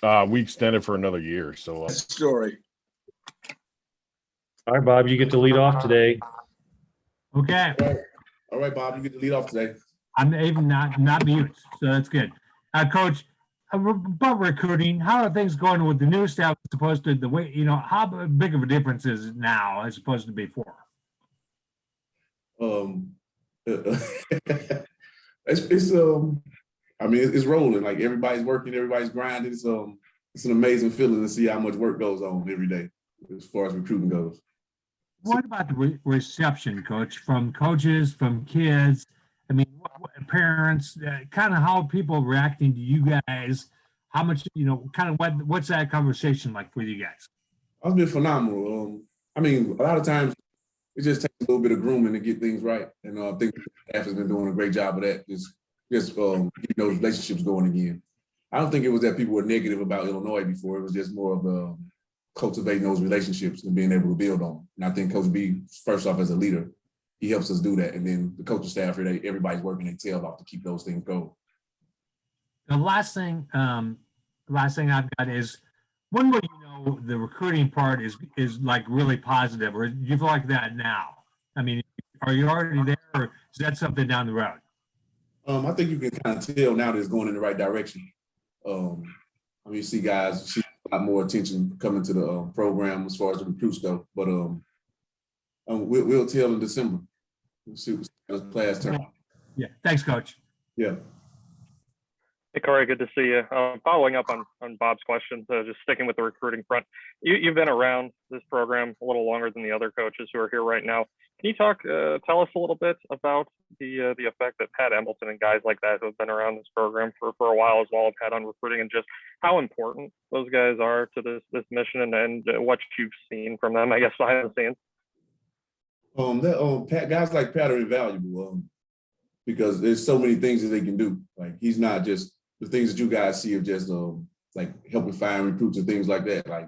We extended for another year. So Story. All right, Bob, you get to lead off today. Okay. All right, Bob, you get to lead off today. I'm even not mute, so that's good. Coach, about recruiting, how are things going with the new staff as opposed to the way, how big of a difference is it now as opposed to before? It's it's rolling. Like everybody's working, everybody's grinding. It's an amazing feeling to see how much work goes on every day as far as recruiting goes. What about the reception, Coach, from coaches, from kids? I mean, parents, kind of how people reacting to you guys? How much, kind of what's that conversation like for you guys? It's been phenomenal. A lot of times it just takes a little bit of grooming to get things right, and I think the staff has been doing a great job of that. Just getting those relationships going again. I don't think it was that people were negative about Illinois before. It was just more of cultivating those relationships and being able to build on them. And I think Coach B, first off, as a leader, he helps us do that. And then the coaching staff, everybody's working their tail off to keep those things going. The last thing I've got is, when will you know the recruiting part is like really positive, or do you feel like that now? I mean, are you already there, or is that something down the road? I think you can kind of tell now that it's going in the right direction. You see guys, a lot more attention coming to the program as far as the recruits go. But we'll tell in December. We'll see what the class turn. Yeah. Thanks, Coach. Yeah. Hey, Corey, good to see you. Following up on Bob's question, just sticking with the recruiting front. You've been around this program a little longer than the other coaches who are here right now. Can you tell us a little bit about the effect that Pat Embleton and guys like that who have been around this program for a while as well have had on recruiting, and just how important those guys are to this mission and what you've seen from them, I guess, behind the scenes? Guys like Pat are invaluable because there's so many things that they can do. Like, he's not just the things that you guys see of just like helping find recruits and things like that. Like,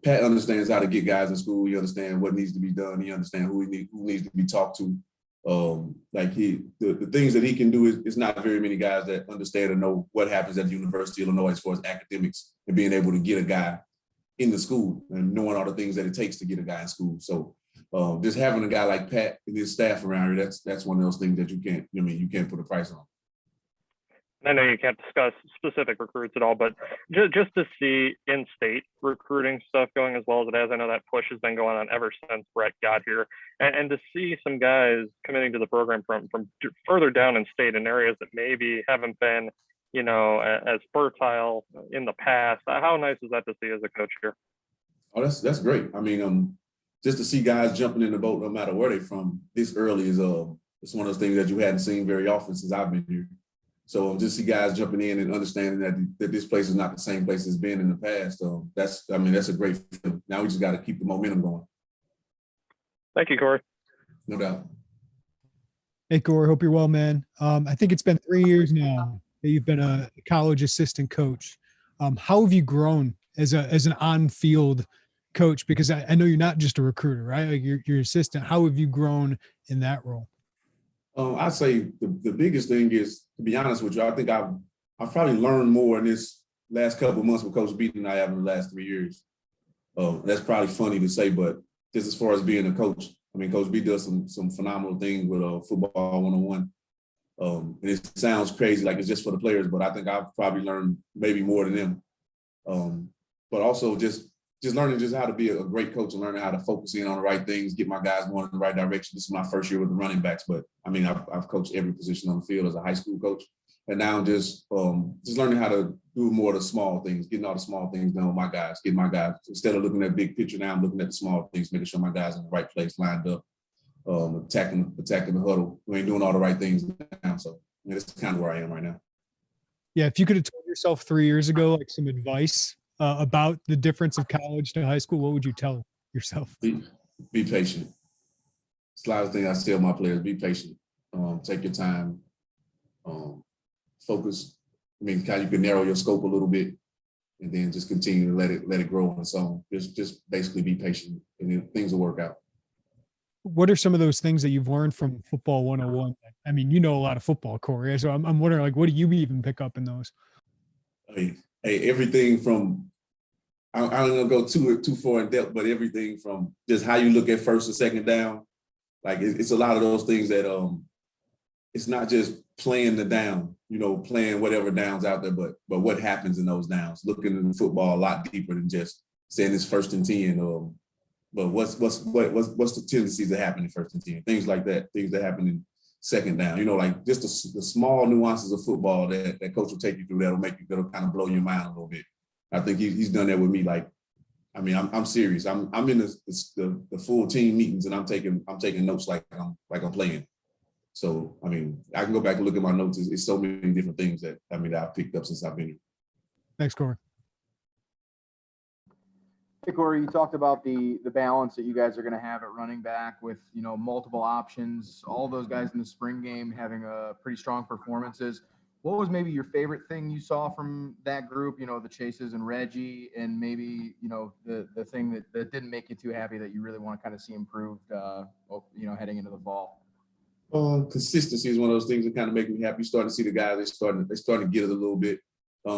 Pat understands how to get guys in school. He understands what needs to be done. He understands who needs to be talked to. The things that he can do is not very many guys that understand or know what happens at the University of Illinois as far as academics and being able to get a guy in the school and knowing all the things that it takes to get a guy in school. So just having a guy like Pat and his staff around here, that's one of those things that you can't put a price on. I know you can't discuss specific recruits at all, but just to see in-state recruiting stuff going as well as it has. I know that push has been going on ever since Brett got here, and to see some guys committing to the program from further down in state in areas that maybe haven't been, as fertile in the past. How nice is that to see as a coach here? Oh, that's great. Just to see guys jumping in the boat, no matter where they're from, this early is it's one of those things that you hadn't seen very often since I've been here. So just see guys jumping in and understanding that this place is not the same place it's been in the past. That's a great feeling. Now we just got to keep the momentum going. Thank you, Corey. No doubt. Hey, Corey, hope you're well, man. I think it's been 3 years now that you've been a college assistant coach. How have you grown as an on-field coach? Because I know you're not just a recruiter, right? Like you're assistant. How have you grown in that role? I'd say the biggest thing is, to be honest with you, I think I've probably learned more in this last couple of months with Coach B than I have in the last 3 years. That's probably funny to say, but just as far as being a coach, Coach B does some phenomenal things with football 101. And it sounds crazy, like it's just for the players, but I think I've probably learned maybe more than them. But also just learning just how to be a great coach and learning how to focus in on the right things, get my guys going in the right direction. This is my first year with the running backs, but I've coached every position on the field as a high school coach. And now just learning how to do more of the small things, getting all the small things done with my guys, getting my guys, instead of looking at big picture now, I'm looking at the small things, making sure my guys in the right place, lined up, attacking the huddle. We ain't doing all the right things now. So that's kind of where I am right now. Yeah, if you could have told yourself 3 years ago, like some advice about the difference of college to high school, what would you tell yourself? Be patient. It's a lot of things I tell my players. Be patient. Take your time. Focus. You can narrow your scope a little bit, and then just continue to let it grow on its own. Just basically be patient, and then things will work out. What are some of those things that you've learned from football 101? You know a lot of football, Corey. So I'm wondering, like, what do you even pick up in those? Hey, hey, everything from I don't gonna go too far in depth, but everything from just how you look at first and second down, like it's a lot of those things that it's not just playing the down, playing whatever downs out there, but what happens in those downs. Looking at football a lot deeper than just saying it's 1st and 10, but what's the tendencies that happen in 1st and 10, things like that, things that happen in second down, like just the small nuances of football that coach will take you through that'll kind of blow your mind a little bit. I think he's done that with me. Like, I mean, I'm serious. I'm in the full team meetings and I'm taking notes like I'm playing. So, I mean, I can go back and look at my notes. It's so many different things that I've picked up since I've been here. Thanks, Corey. Hey, Corey, you talked about the balance that you guys are going to have at running back with, multiple options, all those guys in the spring game having pretty strong performances. What was maybe your favorite thing you saw from that group, the Chases and Reggie, and maybe, the thing that didn't make you too happy that you really want to kind of see improved, heading into the fall? Consistency is one of those things that kind of make me happy. Starting to see the guys, they're starting to get it a little bit.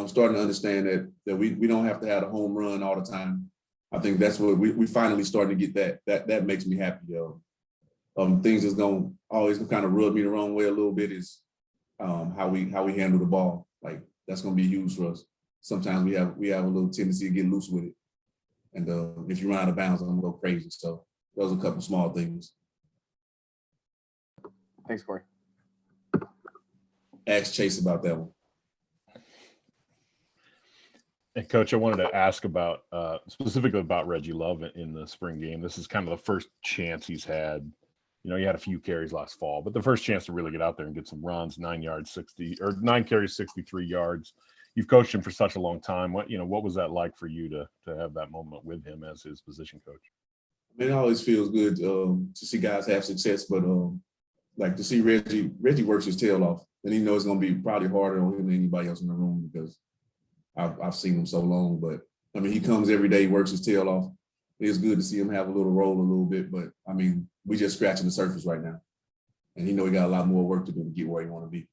Starting to understand that we don't have to have a home run all the time. I think that's what we finally starting to get that makes me happy. Things that's going always kind of rub me the wrong way a little bit is how we handle the ball. Like that's going to be huge for us. Sometimes we have a little tendency to get loose with it, and if you run out of bounds, I'm gonna go crazy. So those are a couple small things. Thanks, Corey. Ask Chase about that one. And Coach, I wanted to ask about specifically about Reggie Love in the spring game. This is kind of the first chance he's had. He had a few carries last fall, but the first chance to really get out there and get some runs, 9 carries, 63 yards. You've coached him for such a long time. What was that like for you to have that moment with him as his position coach? I mean, it always feels good to see guys have success, but like to see Reggie works his tail off, and he knows it's going to be probably harder on him than anybody else in the room because I've seen him so long. But I mean, he comes every day, works his tail off. It's good to see him have a little roll a little bit, but I mean, we just scratching the surface right now, and he got a lot more work to do to get where he want to be.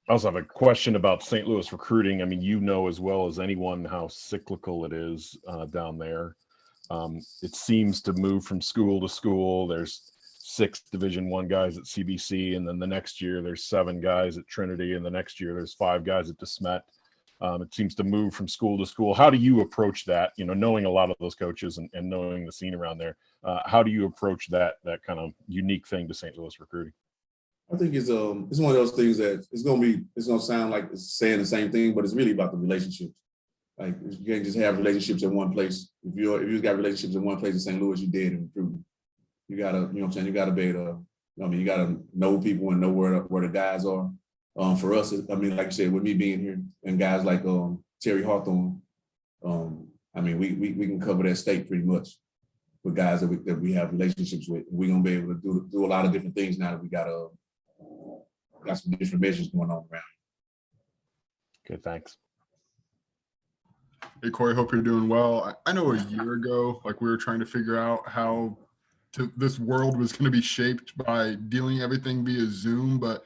I also have a question about St. Louis recruiting. I mean, as well as anyone how cyclical it is down there. It seems to move from school to school. There's 6 Division I guys at CBC, and then the next year there's 7 guys at Trinity, and the next year there's 5 guys at DeSmet. It seems to move from school to school. How do you approach that? Knowing a lot of those coaches and knowing the scene around there, how do you approach that kind of unique thing to St. Louis recruiting? I think it's one of those things that it's gonna sound like it's saying the same thing, but it's really about the relationships. Like you can't just have relationships in one place. If you got relationships in one place in St. Louis, you're dead in recruiting. You gotta, what I'm saying, you gotta be able to, you gotta know people and know where the guys are. For us, I mean, like I said, with me being here and guys like Terry Hawthorne, I mean, we can cover that state pretty much with guys that we have relationships with. We're gonna be able to do a lot of different things now that we got some different measures going on around. Okay, thanks. Hey, Corey, hope you're doing well. I know a year ago, like we were trying to figure out how this world was going to be shaped by dealing everything via Zoom, but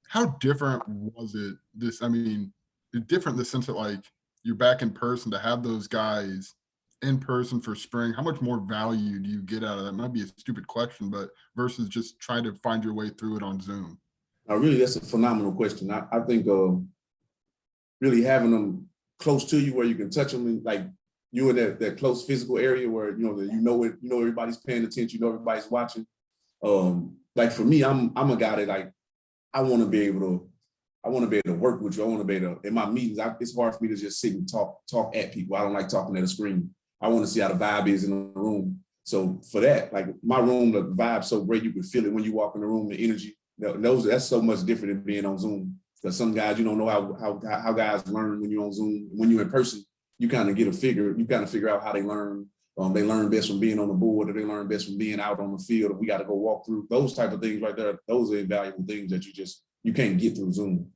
how different was it? Different in the sense that like you're back in person to have those guys in person for spring. How much more value do you get out of that? Might be a stupid question, but versus just trying to find your way through it on Zoom. Really, that's a phenomenal question. I think really having them close to you where you can touch them, and like you in that close physical area where everybody's paying attention, everybody's watching. Like for me, I'm a guy that like I want to be able to work with you. I want to be able to, in my meetings, it's hard for me to just sit and talk at people. I don't like talking at a screen. I want to see how the vibe is in the room. So for that, like my room, the vibe's so great, you can feel it when you walk in the room, the energy. That's so much different than being on Zoom. Because some guys, you don't know how guys learn when you're on Zoom. When you're in person, you kind of figure out how they learn. They learn best from being on the board, or they learn best from being out on the field, or we got to go walk through those type of things right there. Those are invaluable things that you can't get through Zoom.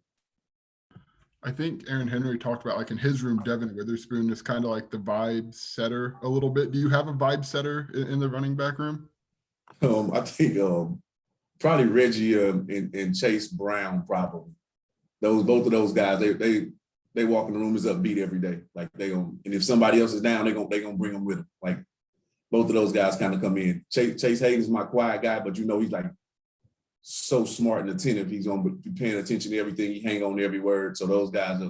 I think Aaron Henry talked about, like in his room, Devin Witherspoon is kind of like the vibe setter a little bit. Do you have a vibe setter in the running back room? I think probably Reggie and Chase Brown probably. both of those guys, they walk in the room is upbeat every day. Like and if somebody else is down, they gonna bring them with them. Like both of those guys kind of come in. Chase Hayden's my quiet guy, but he's like so smart and attentive. He's gonna be paying attention to everything. He hang on to every word. So those guys,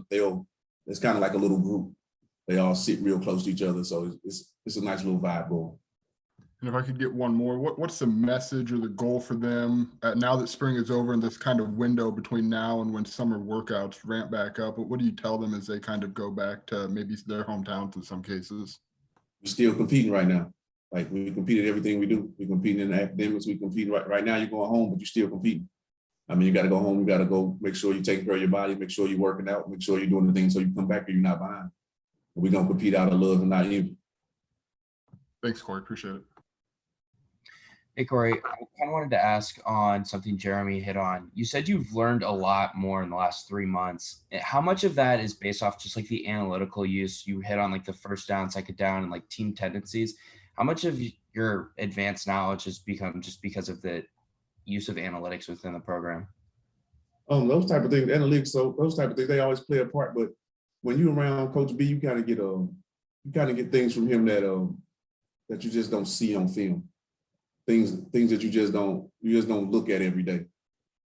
it's kind of like a little group. They all sit real close to each other. So it's a nice little vibe going. And if I could get one more, what's the message or the goal for them now that spring is over and this kind of window between now and when summer workouts ramp back up? What do you tell them as they kind of go back to maybe their hometowns in some cases? We're still competing right now. Like we compete in everything we do. We're competing in the academics. We compete right now. You're going home, but you're still competing. I mean, you got to go home. You got to go make sure you're taking care of your body, make sure you're working out, make sure you're doing the things so you come back and you're not behind. We're going to compete out of love and not envy. Thanks, Corey. Appreciate it. Hey, Corey, I kind of wanted to ask on something Jeremy hit on. You said you've learned a lot more in the last 3 months. How much of that is based off just like the analytical use you hit on, like the first down, second down, and like team tendencies? How much of your advanced knowledge has become just because of the use of analytics within the program? Those type of things, analytics, so those type of things, they always play a part. But when you're around Coach B, you kind of get things from him that you just don't see on film. Things that you just don't look at every day.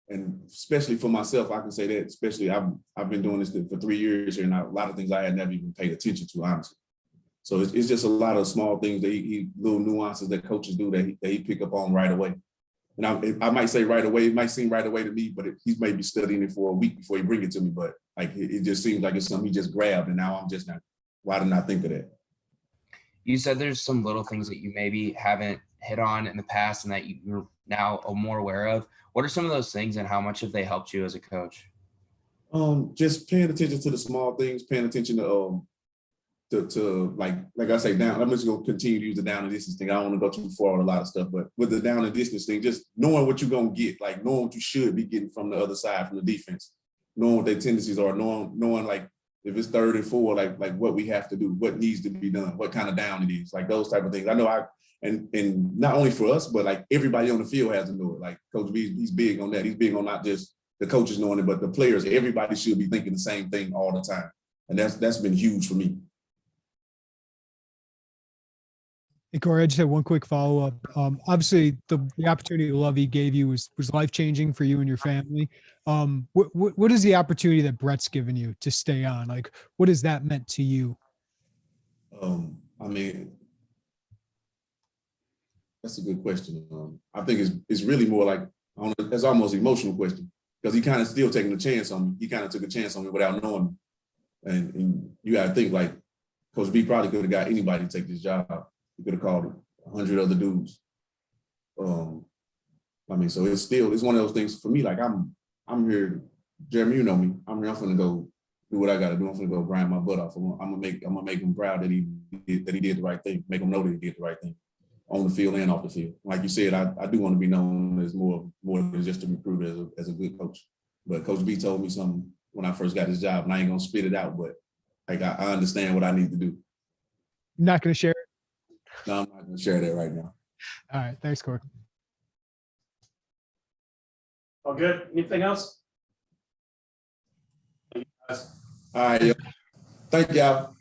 And especially for myself, I can say that, especially I've been doing this for 3 years here, and a lot of things I had never even paid attention to, honestly. So it's just a lot of small things that little nuances that coaches do that he pick up on right away. And I might say right away, it might seem right away to me, but he's maybe studying it for a week before he bring it to me. But like it just seems like it's something he just grabbed, and now I'm just not. Why didn't I think of that? You said there's some little things that you maybe haven't hit on in the past and that you're now more aware of. What are some of those things, and how much have they helped you as a coach? Just paying attention to the small things, paying attention to like I say, down. I'm just gonna continue to use the down and distance thing. I don't want to go too far with a lot of stuff, but with the down and distance thing, just knowing what you're gonna get, like knowing what you should be getting from the other side, from the defense, knowing what their tendencies are, knowing like if it's 3rd and 4, like what we have to do, what needs to be done, what kind of down it is, like those type of things. I know and not only for us, but like everybody on the field has to know it. Like Coach B, he's big on that. He's big on not just the coaches knowing it, but the players. Everybody should be thinking the same thing all the time, and that's been huge for me. Hey, Corey, I just had one quick follow-up. Obviously, the opportunity Lovey gave you was life-changing for you and your family. What is the opportunity that Brett's given you to stay on? Like, what has that meant to you? I mean, that's a good question. I think it's really more like, it's almost an emotional question, because he kind of still taking a chance on me. He kind of took a chance on me without knowing me. And you got to think, like, Coach B probably could have got anybody to take this job. He could have called 100 other dudes. I mean, so it's one of those things for me. Like I'm here, Jeremy, you know me. I'm here. I'm gonna go do what I got to do. I'm gonna go grind my butt off. I'm gonna make him proud that he did the right thing. Make him know that he did the right thing on the field and off the field. Like you said, I do want to be known as more than just a recruiter, as a good coach. But Coach B told me something when I first got his job, and I ain't gonna spit it out, but like I understand what I need to do. You're not going to share it? No, I'm not going to share that right now. All right. Thanks, Corey. All good. Anything else? All right. Thank y'all.